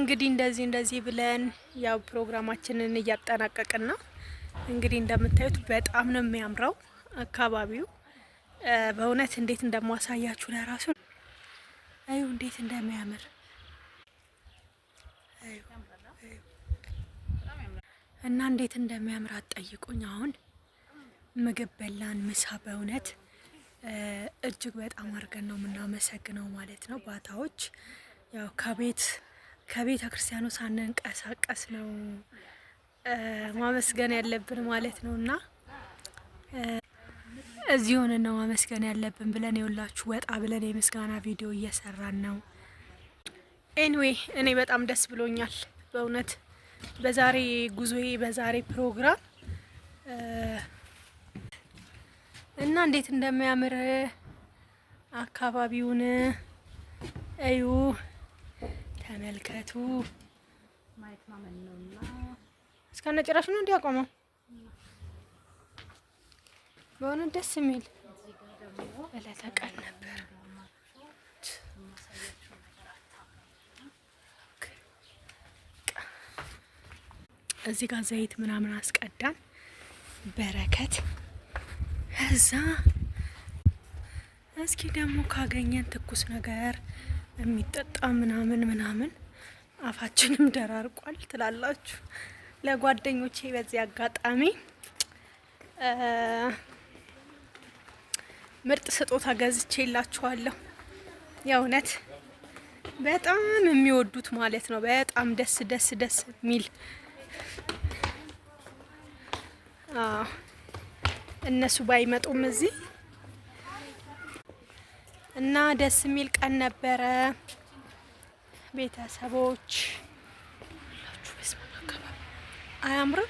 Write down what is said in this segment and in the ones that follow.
እንግዲህ እንደዚህ ብለን ያው ፕሮግራማችንን እያጠናቀቅን ነው። እንግዲህ እንደምታዩት በጣም ነው የሚያምረው አካባቢው። በእውነት እንዴት እንደማሳያችሁ ለራሱ አዩ እንዴት እንደሚያምር እና እንዴት እንደሚያምር አትጠይቁኝ። አሁን ምግብ በላን ምሳ። በእውነት እጅግ በጣም አድርገን ነው የምናመሰግነው ማለት ነው። ባታዎች ያው ከቤተ ክርስቲያኑ ሳንንቀሳቀስ ነው ማመስገን ያለብን ማለት ነው። እና እዚህ ሆነን ነው ማመስገን ያለብን ብለን የውላችሁ ወጣ ብለን የምስጋና ቪዲዮ እየሰራን ነው። ኤኒዌይ እኔ በጣም ደስ ብሎኛል በእውነት በዛሬ ጉዞዬ በዛሬ ፕሮግራም እና እንዴት እንደሚያምር አካባቢውን እዩ፣ ተመልከቱ። ማየት ማመን ነውና እስከነ ጭራሽ ነው እንዲያቆመው በእውነት ደስ የሚል እለተ ቀን ነበር። እዚህ ጋር ዘይት ምናምን አስቀዳን በረከት። እዛ እስኪ ደግሞ ካገኘን ትኩስ ነገር የሚጠጣ ምናምን አፋችንም ደራርቋል ትላላችሁ ለጓደኞቼ በዚህ አጋጣሚ ምርጥ ስጦታ ገዝቼላችኋለሁ። የእውነት በጣም የሚወዱት ማለት ነው። በጣም ደስ የሚል እነሱ ባይመጡም እዚህ እና ደስ የሚል ቀን ነበረ። ቤተሰቦች አያምርም?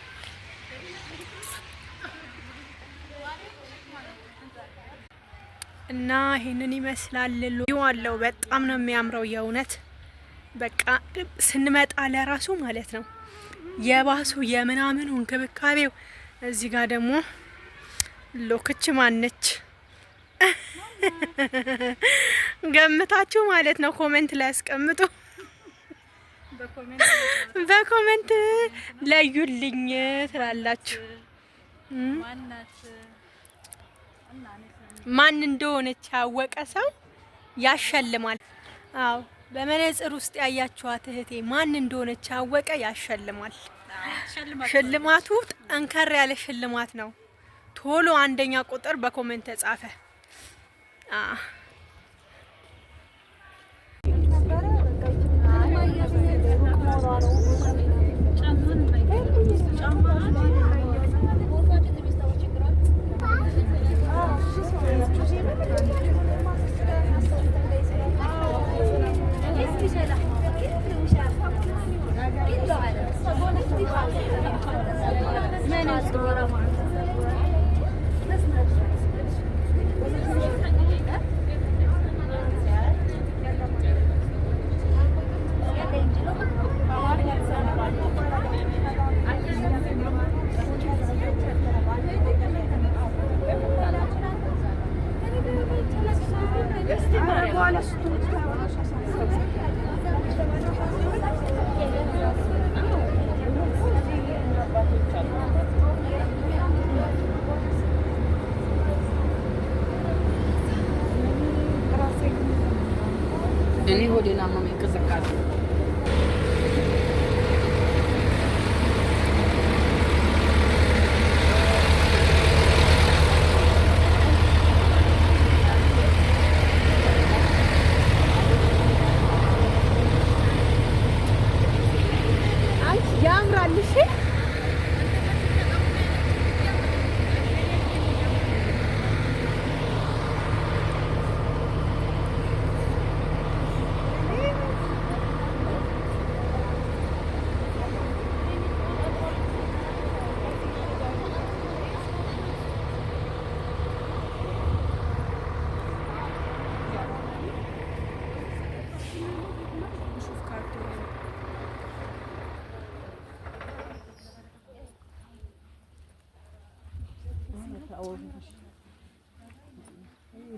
እና ይሄንን ይመስላል። ይዋለው በጣም ነው የሚያምረው የእውነት በቃ ስንመጣ ለራሱ ማለት ነው የባሱ የምናምኑ እንክብካቤው። እዚህ ጋር ደግሞ ሎክች ማነች ገምታችሁ ማለት ነው ኮሜንት ላይ አስቀምጡ። በኮሜንት ለዩልኝ ትላላችሁ ማን እንደሆነች ያወቀ ሰው ያሸልማል። አዎ በመነጽር ውስጥ ያያችኋት እህቴ ማን እንደሆነች ያወቀ ያሸልማል። ሽልማቱ ጠንከር ያለ ሽልማት ነው። ቶሎ አንደኛ ቁጥር በኮሜንት ተጻፈ። እኔ ሆዴን አመመኝ ቅዝቃዜ ያምራል። እሺ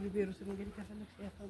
ሊቤሩስ እንግዲህ ከፈለግሽ ያፈው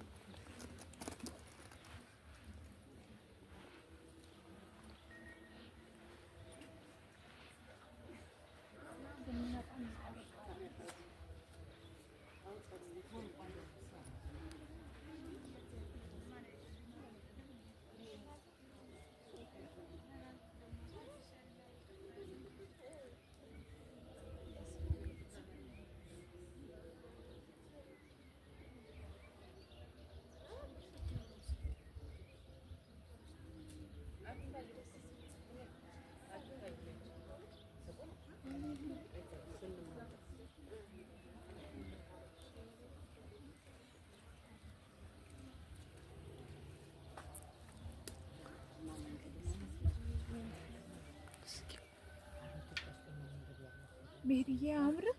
ሜሪዬ አያምርም?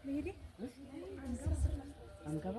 ሜሪ አንገባ